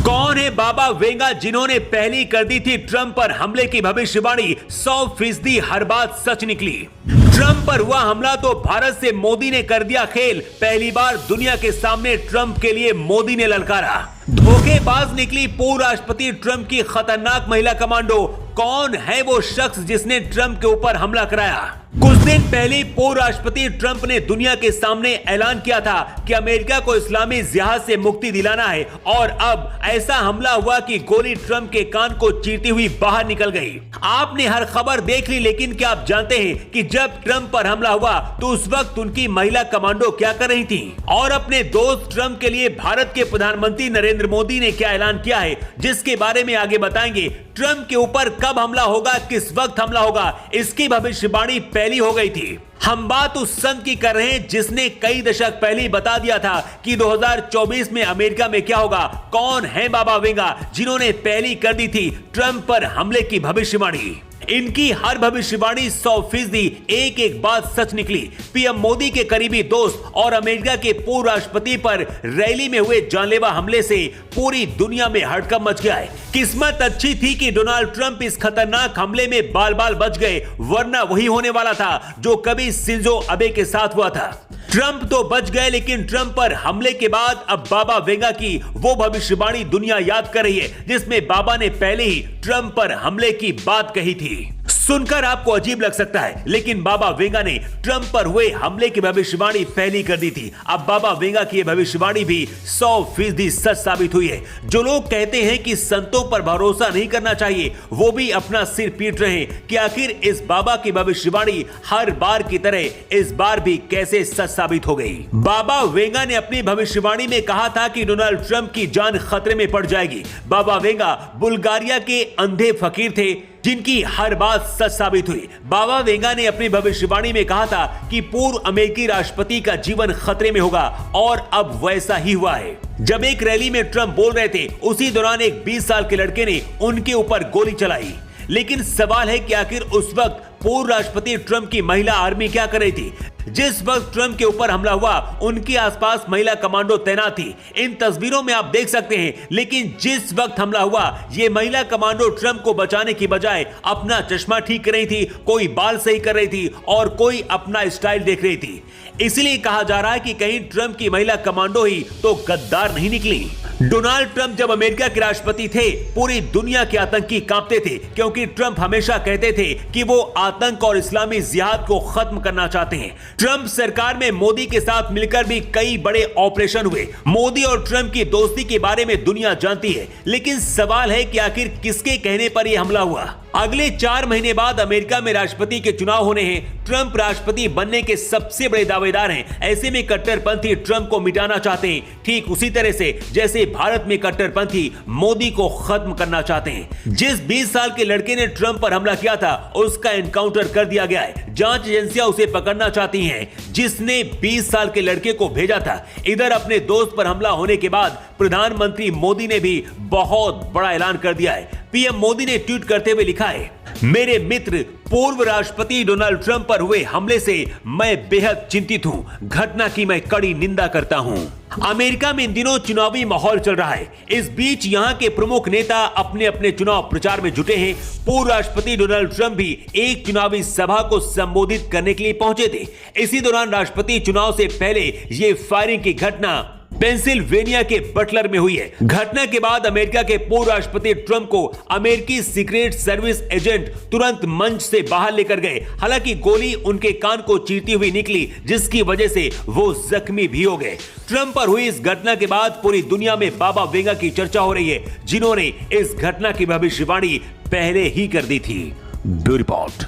कौन है बाबा वेंगा जिन्होंने पहली कर दी थी ट्रंप पर हमले की भविष्यवाणी? 100% हर बात सच निकली। ट्रंप पर हुआ हमला तो भारत से मोदी ने कर दिया खेल। पहली बार दुनिया के सामने ट्रंप के लिए मोदी ने ललकारा। धोखेबाज निकली पूर्व राष्ट्रपति ट्रंप की खतरनाक महिला कमांडो। कौन है वो शख्स जिसने ट्रंप के ऊपर हमला कराया? कुछ दिन पहले पूर्व राष्ट्रपति ट्रंप ने दुनिया के सामने ऐलान किया था कि अमेरिका को इस्लामी जिहाद से मुक्ति दिलाना है और अब ऐसा हमला हुआ कि गोली ट्रंप के कान को चीरती हुई बाहर निकल गई। आपने हर खबर देख ली, लेकिन क्या आप जानते हैं कि जब ट्रंप पर हमला हुआ तो उस वक्त उनकी महिला कमांडो क्या कर रही थी? और अपने दोस्त ट्रंप के लिए भारत के प्रधानमंत्री नरेंद्र मोदी ने क्या ऐलान किया है, जिसके बारे में आगे बताएंगे। ट्रंप के ऊपर कब हमला होगा, किस वक्त हमला होगा, इसकी भविष्यवाणी पहली हो गई थी। हम बात उस संत की कर रहे हैं जिसने कई दशक पहले बता दिया था कि 2024 में अमेरिका में क्या होगा। कौन है बाबा वेंगा जिन्होंने पहली कर दी थी ट्रंप पर हमले की भविष्यवाणी? इनकी हर भविष्यवाणी 100% एक एक बात सच निकली। पीएम मोदी के करीबी दोस्त और अमेरिका के पूर्व राष्ट्रपति पर रैली में हुए जानलेवा हमले से पूरी दुनिया में हड़कंप मच गया है। किस्मत अच्छी थी कि डोनाल्ड ट्रंप इस खतरनाक हमले में बाल बाल बच गए, वरना वही होने वाला था जो कभी शिंजो अबे के साथ हुआ था। ट्रंप तो बच गए, लेकिन ट्रंप पर हमले के बाद अब बाबा वेंगा की वो भविष्यवाणी दुनिया याद कर रही है जिसमें बाबा ने पहले ही ट्रंप पर हमले की बात कही थी। सुनकर आपको अजीब लग सकता है, लेकिन बाबा वेंगा ने ट्रंप पर हुए हमले की भविष्यवाणी पहली कर दी थी। अब बाबा वेंगा की भविष्यवाणी भी 100% सच साबित हुई है। जो लोग कहते हैं कि संतों पर भरोसा नहीं करना चाहिए, वो भी अपना सिर पीट रहे हैं कि आखिर इस बाबा की भविष्यवाणी हर बार की तरह इस बार भी कैसे सच साबित हो गई। बाबा वेंगा ने अपनी भविष्यवाणी में कहा था कि डोनाल्ड ट्रंप की जान खतरे में पड़ जाएगी। बाबा वेंगा बुल्गारिया के अंधे फकीर थे जिनकी हर बात सच साबित हुई। बाबा वेंगा ने अपनी भविष्यवाणी में कहा था कि पूर्व अमेरिकी राष्ट्रपति का जीवन खतरे में होगा और अब वैसा ही हुआ है। जब एक रैली में ट्रंप बोल रहे थे, उसी दौरान एक 20 साल के लड़के ने उनके ऊपर गोली चलाई। लेकिन सवाल है कि आखिर उस वक्त पूर्व राष्ट्रपति ट्रंप की महिला आर्मी क्या कर रही थी? जिस वक्त ट्रंप के ऊपर हमला हुआ, उनके आसपास महिला कमांडो तैनात थी। इन तस्वीरों में आप देख सकते हैं। लेकिन जिस वक्त हमला हुआ, ये महिला कमांडो ट्रंप को बचाने की बजाय अपना चश्मा ठीक कर रही थी, कोई बाल सही कर रही थी और कोई अपना स्टाइल देख रही थी। इसलिए कहा जा रहा है कि कहीं ट्रंप की महिला कमांडो ही तो गद्दार नहीं निकली। डोनाल्ड ट्रंप जब अमेरिका के राष्ट्रपति थे, पूरी दुनिया के आतंकी कांपते थे, क्योंकि ट्रंप हमेशा कहते थे कि वो आतंक और इस्लामी जिहाद को खत्म करना चाहते हैं। ट्रंप सरकार में मोदी के साथ मिलकर भी कई बड़े ऑपरेशन हुए। मोदी और ट्रंप की दोस्ती के बारे में दुनिया जानती है, लेकिन सवाल है कि आखिर किसके कहने पर यह हमला हुआ? अगले 4 महीने बाद अमेरिका में राष्ट्रपति के चुनाव होने हैं। ट्रंप राष्ट्रपति बनने के सबसे बड़े दावेदार हैं। ऐसे में कट्टरपंथी ट्रंप को मिटाना चाहते हैं, ठीक उसी तरह से जैसे भारत में कट्टरपंथी मोदी को खत्म करना चाहते हैं। जिस 20 साल के लड़के ने ट्रंप पर हमला किया था, उसका एनकाउंटर कर दिया गया है। जांच एजेंसियां उसे पकड़ना चाहती हैं जिसने 20 साल के लड़के को भेजा था। इधर अपने दोस्त पर हमला होने के बाद प्रधानमंत्री मोदी ने भी बहुत बड़ा ऐलान कर दिया है। पीएम मोदी ने ट्वीट करते हुए लिखा है, मेरे मित्र पूर्व राष्ट्रपति डोनाल्ड ट्रंप पर हुए हमले से मैं बेहद चिंतित हूं। घटना की मैं कड़ी निंदा करता हूं। अमेरिका में इन दिनों चुनावी माहौल चल रहा है। इस बीच यहां के प्रमुख नेता अपने अपने चुनाव प्रचार में जुटे हैं। पूर्व राष्ट्रपति डोनाल्ड ट्रंप भी एक चुनावी सभा को संबोधित करने के लिए पहुंचे थे। इसी दौरान राष्ट्रपति चुनाव से पहले ये फायरिंग की घटना पेंसिल्वेनिया के बटलर में हुई है। घटना के बाद अमेरिका के पूर्व राष्ट्रपति ट्रंप को अमेरिकी सीक्रेट सर्विस एजेंट तुरंत मंच से बाहर लेकर गए। हालांकि गोली उनके कान को चीरती हुई निकली, जिसकी वजह से वो जख्मी भी हो गए। ट्रंप पर हुई इस घटना के बाद पूरी दुनिया में बाबा वेंगा की चर्चा हो रही है, जिन्होंने इस घटना की भविष्यवाणी पहले ही कर दी थी। Bureau report.